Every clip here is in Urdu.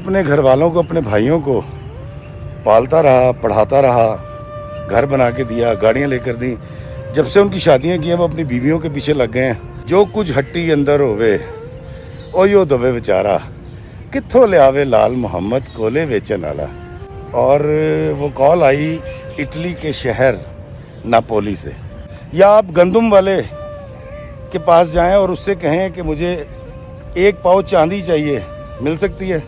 اپنے گھر والوں کو، اپنے بھائیوں کو پالتا رہا، پڑھاتا رہا، گھر بنا کے دیا، گاڑیاں لے کر دیں۔ جب سے ان کی شادیاں کی ہیں وہ اپنی بیویوں کے پیچھے لگ گئے ہیں۔ جو کچھ ہٹی اندر ہوئے اویو دوے بیچارہ، کتھوں لے آوے لال محمد کولے ویچن والا۔ اور وہ کال آئی اٹلی کے شہر ناپولی سے۔ یا آپ گندم والے کے پاس جائیں اور اس سے کہیں کہ مجھے 1 پاؤ چاندی چاہیے، مل سکتی ہے؟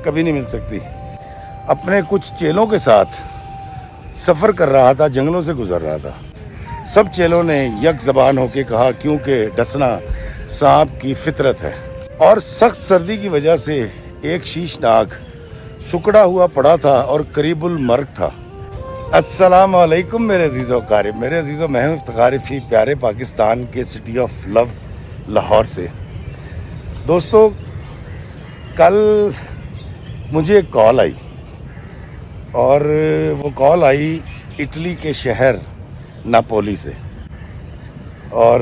کبھی نہیں مل سکتی۔ اپنے کچھ چیلوں کے ساتھ سفر کر رہا تھا، جنگلوں سے گزر رہا تھا۔ سب چیلوں نے یک زبان ہو کے کہا کیونکہ ڈسنا سانپ کی فطرت ہے۔ اور سخت سردی کی وجہ سے ایک شیشناگ سکڑا ہوا پڑا تھا اور قریب المرگ تھا۔ السلام علیکم میرے عزیز و اقارب، میرے عزیز و محب افتخار فی پیارے پاکستان کے سٹی آف لو لاہور سے۔ دوستو، کل مجھے ایک کال آئی اور وہ کال آئی اٹلی کے شہر ناپولی سے، اور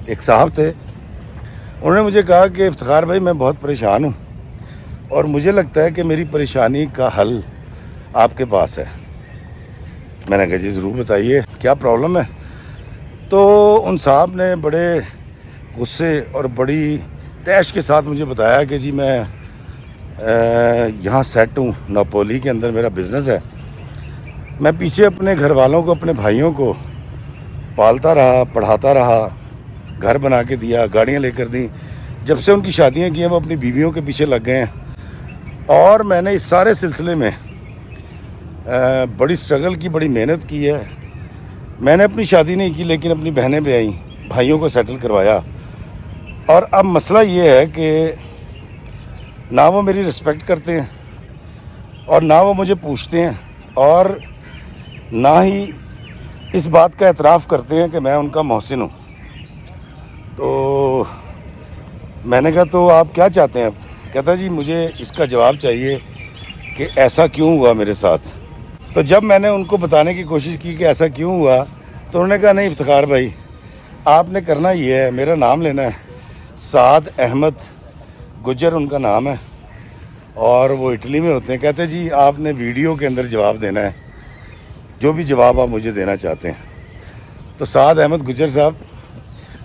ایک صاحب تھے۔ انہوں نے مجھے کہا کہ افتخار بھائی میں بہت پریشان ہوں اور مجھے لگتا ہے کہ میری پریشانی کا حل آپ کے پاس ہے۔ میں نے کہا جی ضرور بتائیے کیا پرابلم ہے۔ تو ان صاحب نے بڑے غصے اور بڑی تیش کے ساتھ مجھے بتایا کہ جی میں یہاں سیٹ ہوں، ناپولی کے اندر میرا بزنس ہے۔ میں پیچھے اپنے گھر والوں کو، اپنے بھائیوں کو پالتا رہا، پڑھاتا رہا، گھر بنا کے دیا، گاڑیاں لے کر دیں۔ جب سے ان کی شادیاں کی ہیں وہ اپنی بیویوں کے پیچھے لگ گئے ہیں۔ اور میں نے اس سارے سلسلے میں بڑی سٹرگل کی، بڑی محنت کی ہے۔ میں نے اپنی شادی نہیں کی لیکن اپنی بہنیں بھی آئیں، بھائیوں کو سیٹل کروایا۔ اور اب مسئلہ یہ ہے کہ نہ وہ میری رسپیکٹ کرتے ہیں اور نہ وہ مجھے پوچھتے ہیں اور نہ ہی اس بات کا اعتراف کرتے ہیں کہ میں ان کا محسن ہوں۔ تو میں نے کہا تو آپ کیا چاہتے ہیں اب؟ کہتا جی مجھے اس کا جواب چاہیے کہ ایسا کیوں ہوا میرے ساتھ۔ تو جب میں نے ان کو بتانے کی کوشش کی کہ ایسا کیوں ہوا تو انہوں نے کہا نہیں افتخار بھائی، آپ نے کرنا یہ ہے، میرا نام لینا ہے، سعد احمد گجر ان کا نام ہے اور وہ اٹلی میں ہوتے ہیں۔ کہتے جی آپ نے ویڈیو کے اندر جواب دینا ہے، جو بھی جواب آپ مجھے دینا چاہتے ہیں۔ تو سعد احمد گجر صاحب،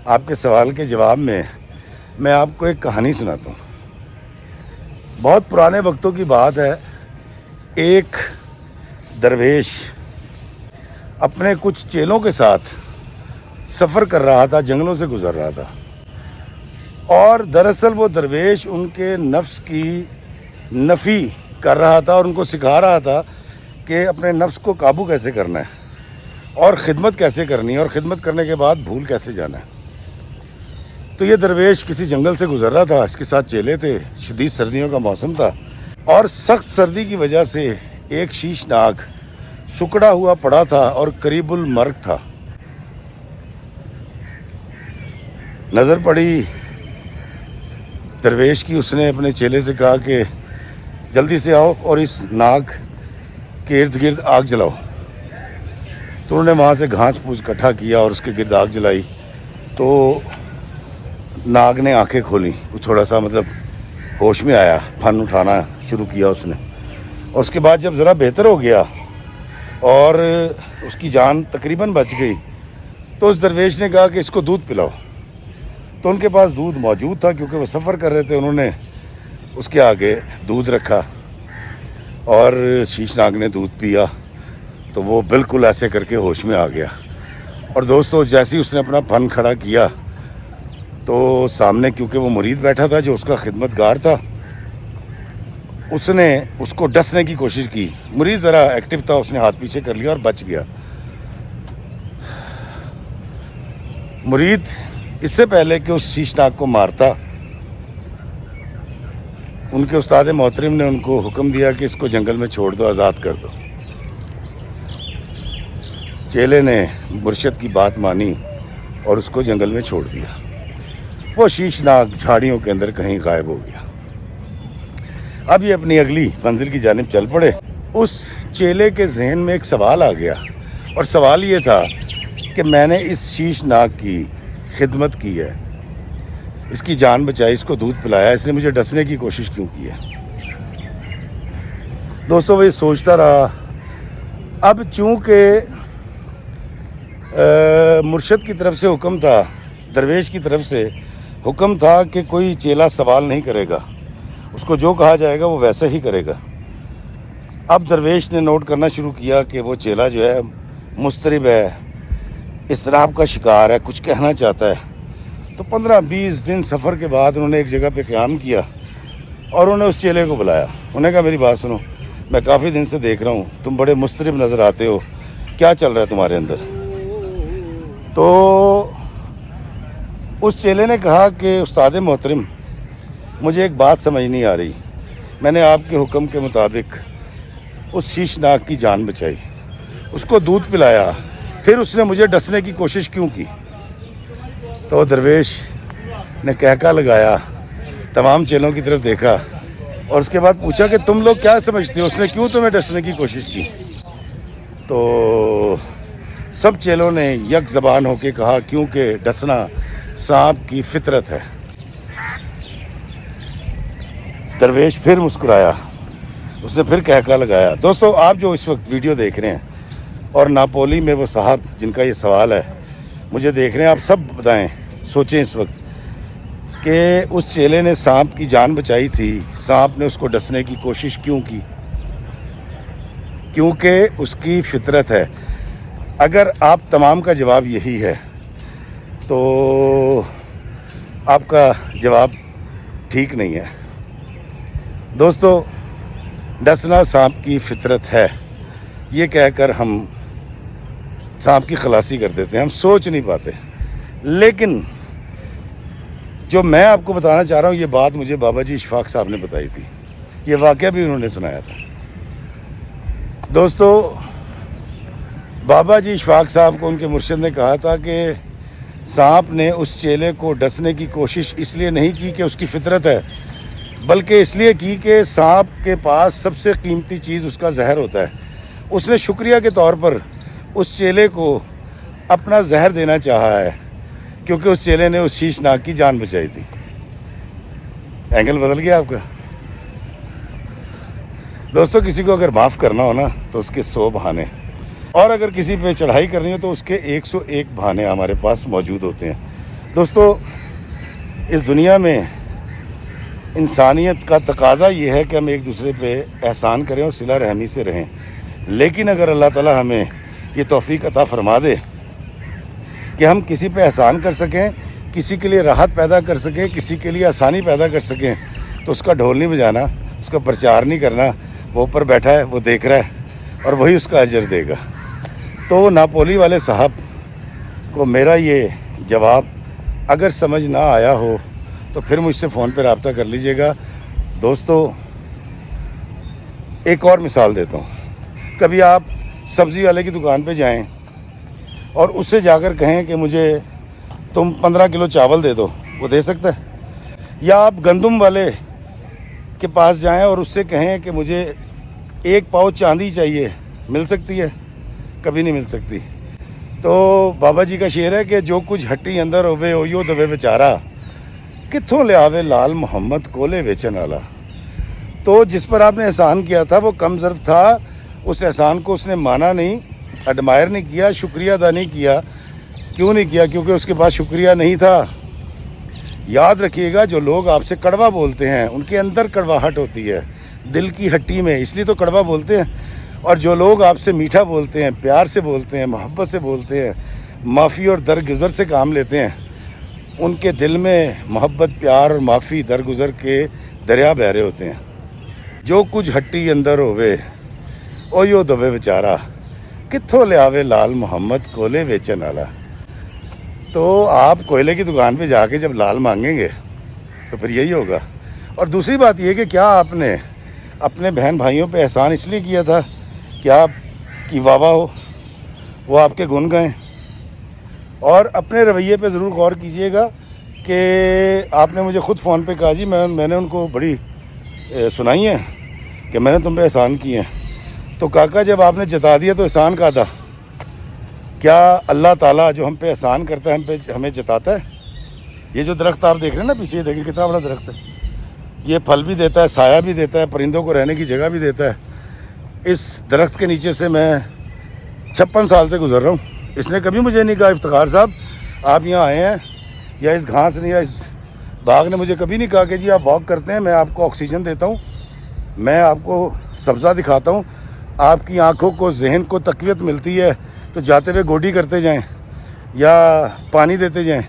آپ کے سوال کے جواب میں آپ کو ایک کہانی سناتا ہوں۔ بہت پرانے وقتوں کی بات ہے، ایک درویش اپنے کچھ چیلوں کے ساتھ سفر کر رہا تھا، جنگلوں سے گزر رہا تھا۔ اور دراصل وہ درویش ان کے نفس کی نفی کر رہا تھا اور ان کو سکھا رہا تھا کہ اپنے نفس کو قابو کیسے کرنا ہے اور خدمت کیسے کرنی ہے اور خدمت کرنے کے بعد بھول کیسے جانا ہے۔ تو یہ درویش کسی جنگل سے گزر رہا تھا، اس کے ساتھ چیلے تھے، شدید سردیوں کا موسم تھا اور سخت سردی کی وجہ سے ایک شیشناگ سکڑا ہوا پڑا تھا اور قریب المرگ تھا۔ نظر پڑی درویش کی، اس نے اپنے چیلے سے کہا کہ جلدی سے آؤ اور اس ناگ کے ارد گرد آگ جلاؤ۔ تو انہوں نے وہاں سے گھاس پھوس اکٹھا کیا اور اس کے گرد آگ جلائی۔ تو ناگ نے آنکھیں کھولیں، تھوڑا سا مطلب ہوش میں آیا، پھن اٹھانا شروع کیا اس نے۔ اور اس کے بعد جب ذرا بہتر ہو گیا اور اس کی جان تقریباً بچ گئی تو اس درویش نے کہا کہ اس کو دودھ پلاؤ۔ تو ان کے پاس دودھ موجود تھا کیونکہ وہ سفر کر رہے تھے۔ انہوں نے اس کے آگے دودھ رکھا اور شیشناگ نے دودھ پیا تو وہ بالکل ایسے کر کے ہوش میں آ گیا۔ اور دوستو، جیسے ہی اس نے اپنا پھن کھڑا کیا تو سامنے، کیونکہ وہ مرید بیٹھا تھا جو اس کا خدمت گار تھا، اس نے اس کو ڈسنے کی کوشش کی۔ مرید ذرا ایکٹیو تھا، اس نے ہاتھ پیچھے کر لیا اور بچ گیا۔ مرید اس سے پہلے کہ اس شیشناگ کو مارتا، ان کے استاد محترم نے ان کو حکم دیا کہ اس کو جنگل میں چھوڑ دو، آزاد کر دو۔ چیلے نے مرشد کی بات مانی اور اس کو جنگل میں چھوڑ دیا۔ وہ شیشناگ جھاڑیوں کے اندر کہیں غائب ہو گیا۔ اب یہ اپنی اگلی منزل کی جانب چل پڑے۔ اس چیلے کے ذہن میں ایک سوال آ گیا اور سوال یہ تھا کہ میں نے اس شیشناگ کی خدمت کی ہے، اس کی جان بچائی، اس کو دودھ پلایا، اس نے مجھے ڈسنے کی کوشش کیوں کی ہے؟ دوستوں وہی سوچتا رہا. اب چونکہ مرشد کی طرف سے حکم تھا, درویش کی طرف سے حکم تھا کہ کوئی چیلا سوال نہیں کرے گا, اس کو جو کہا جائے گا وہ ویسا ہی کرے گا. اب درویش نے نوٹ کرنا شروع کیا کہ وہ چیلا جو ہے مضطرب ہے, اضطراب کا شکار ہے, کچھ کہنا چاہتا ہے. تو 15-20 دن سفر کے بعد انہوں نے ایک جگہ پہ قیام کیا اور انہوں نے اس چیلے کو بلایا. انہوں نے کہا میری بات سنو, میں کافی دن سے دیکھ رہا ہوں تم بڑے مضطرب نظر آتے ہو, کیا چل رہا ہے تمہارے اندر؟ تو اس چیلے نے کہا کہ استاد محترم, مجھے ایک بات سمجھ نہیں آ رہی. میں نے آپ کے حکم کے مطابق اس شیشناگ کی جان بچائی, اس کو دودھ پلایا, پھر اس نے مجھے ڈسنے کی کوشش کیوں کی؟ تو درویش نے کہکا لگایا, تمام چیلوں کی طرف دیکھا اور اس کے بعد پوچھا کہ تم لوگ کیا سمجھتے ہو, اس نے کیوں تمہیں ڈسنے کی کوشش کی؟ تو سب چیلوں نے یک زبان ہو کے کہا کیونکہ ڈسنا سانپ کی فطرت ہے. درویش پھر مسکرایا, اس نے پھر کہکا لگایا. دوستو آپ جو اس وقت ویڈیو دیکھ رہے ہیں اور ناپولی میں وہ صاحب جن کا یہ سوال ہے مجھے دیکھ رہے ہیں, آپ سب بتائیں, سوچیں اس وقت کہ اس چیلے نے سانپ کی جان بچائی تھی, سانپ نے اس کو ڈسنے کی کوشش کیوں کی؟ کیونکہ اس کی فطرت ہے. اگر آپ تمام کا جواب یہی ہے تو آپ کا جواب ٹھیک نہیں ہے. دوستو ڈسنا سانپ کی فطرت ہے, یہ کہہ کر ہم سانپ کی خلاصی کر دیتے ہیں, ہم سوچ نہیں پاتے. لیکن جو میں آپ کو بتانا چاہ رہا ہوں یہ بات مجھے بابا جی اشفاق صاحب نے بتائی تھی, یہ واقعہ بھی انہوں نے سنایا تھا. دوستو بابا جی اشفاق صاحب کو ان کے مرشد نے کہا تھا کہ سانپ نے اس چیلے کو ڈسنے کی کوشش اس لیے نہیں کی کہ اس کی فطرت ہے, بلکہ اس لیے کی کہ سانپ کے پاس سب سے قیمتی چیز اس کا زہر ہوتا ہے. اس نے شکریہ کے طور پر اس چیلے کو اپنا زہر دینا چاہا ہے کیونکہ اس چیلے نے اس شیشناگ کی جان بچائی تھی. اینگل بدل گیا آپ کا. دوستو کسی کو اگر معاف کرنا ہو نا تو اس کے 100 بہانے, اور اگر کسی پہ چڑھائی کرنی ہو تو اس کے 101 بہانے ہمارے پاس موجود ہوتے ہیں. دوستو اس دنیا میں انسانیت کا تقاضا یہ ہے کہ ہم ایک دوسرے پہ احسان کریں اور صلہ رحمی سے رہیں. لیکن اگر اللہ تعالی ہمیں یہ توفیق عطا فرما دے کہ ہم کسی پہ احسان کر سکیں, کسی کے لیے راحت پیدا کر سکیں, کسی کے لیے آسانی پیدا کر سکیں, تو اس کا ڈھول نہیں بجانا, اس کا پرچار نہیں کرنا. وہ اوپر بیٹھا ہے, وہ دیکھ رہا ہے اور وہی اس کا اجر دے گا. تو وہ ناپولی والے صاحب کو میرا یہ جواب اگر سمجھ نہ آیا ہو تو پھر مجھ سے فون پہ رابطہ کر لیجئے گا. دوستو ایک اور مثال دیتا ہوں. کبھی آپ سبزی والے کی دکان پہ جائیں اور اس سے جا کر کہیں کہ مجھے تم 15 کلو چاول دے دو, وہ دے سکتا ہے؟ یا آپ گندم والے کے پاس جائیں اور اس سے کہیں کہ مجھے 1 پاؤ چاندی چاہیے, مل سکتی ہے؟ کبھی نہیں مل سکتی. تو بابا جی کا شعر ہے کہ جو کچھ ہٹی اندر ہوئے اویو دوے بیچارا, کتھوں لے آوے لال محمد کولے ویچن والا. تو جس پر آپ نے احسان کیا تھا وہ کم ظرف تھا, اس احسان کو اس نے مانا نہیں, ایڈمائر نہیں کیا, شکریہ ادا نہیں کیا. کیوں نہیں کیا؟ کیونکہ اس کے پاس شکریہ نہیں تھا. یاد رکھیے گا جو لوگ آپ سے کڑوا بولتے ہیں ان کے اندر کڑواہٹ ہوتی ہے, دل کی ہٹی میں, اس لیے تو کڑوا بولتے ہیں. اور جو لوگ آپ سے میٹھا بولتے ہیں, پیار سے بولتے ہیں, محبت سے بولتے ہیں, معافی اور درگزر سے کام لیتے ہیں, ان کے دل میں محبت, پیار اور معافی, درگزر کے دریا بہہ رہے ہوتے ہیں. جو کچھ ہٹی اندر ہوئے اویو دوے بیچارا, کتھوں لے آوے لال محمد کولے ویچن والا. تو آپ کوئلے کی دکان پہ جا کے جب لال مانگیں گے تو پھر یہی ہوگا. اور دوسری بات یہ کہ کیا آپ نے اپنے بہن بھائیوں پہ احسان اس لیے کیا تھا کہ آپ کی واہ واہ ہو, وہ آپ کے گن گئیں؟ اور اپنے رویے پہ ضرور غور کیجئے گا کہ آپ نے مجھے خود فون پہ کہا جی میں نے ان کو بڑی سنائی ہیں کہ میں نے تم پہ احسان کیے ہیں. تو کاکا جب آپ نے جتا دیا تو احسان کہا تھا؟ کیا اللہ تعالیٰ جو ہم پہ احسان کرتا ہے ہمیں جتاتا ہے؟ یہ جو درخت آپ دیکھ رہے ہیں نا پیچھے, دیکھیں کتنا بڑا درخت ہے. یہ پھل بھی دیتا ہے, سایہ بھی دیتا ہے, پرندوں کو رہنے کی جگہ بھی دیتا ہے. اس درخت کے نیچے سے میں 56 سال سے گزر رہا ہوں. اس نے کبھی مجھے نہیں کہا افتخار صاحب آپ یہاں آئے ہیں, یا اس گھاس نے یا اس باغ نے مجھے کبھی نہیں کہا کہ جی آپ واک کرتے ہیں, میں آپ کو آکسیجن دیتا ہوں, میں آپ کو سبزہ دکھاتا ہوں, آپ کی آنکھوں کو ذہن کو تقویت ملتی ہے تو جاتے ہوئے گوڈی کرتے جائیں یا پانی دیتے جائیں.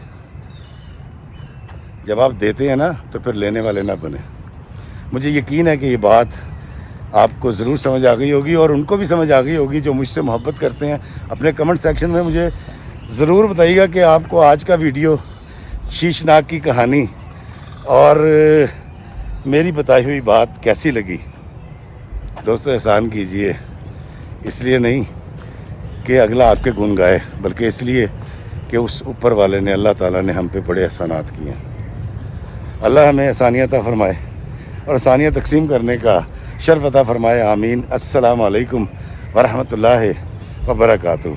جب آپ دیتے ہیں نا تو پھر لینے والے نہ بنیں. مجھے یقین ہے کہ یہ بات آپ کو ضرور سمجھ آ گئی ہوگی, اور ان کو بھی سمجھ آ گئی ہوگی جو مجھ سے محبت کرتے ہیں. اپنے کمنٹ سیکشن میں مجھے ضرور بتائیے گا کہ آپ کو آج کا ویڈیو شیشناک کی کہانی اور میری بتائی ہوئی بات کیسی لگی. دوستو احسان کیجئے, اس لیے نہیں کہ اگلا آپ کے گن گائے, بلکہ اس لیے کہ اس اوپر والے نے, اللہ تعالیٰ نے ہم پہ بڑے احسانات کیے ہیں. اللہ ہمیں آسانیاں عطا فرمائے اور آسانیاں تقسیم کرنے کا شرف عطا فرمائے. آمین. السلام علیکم ورحمۃ اللہ وبرکاتہ.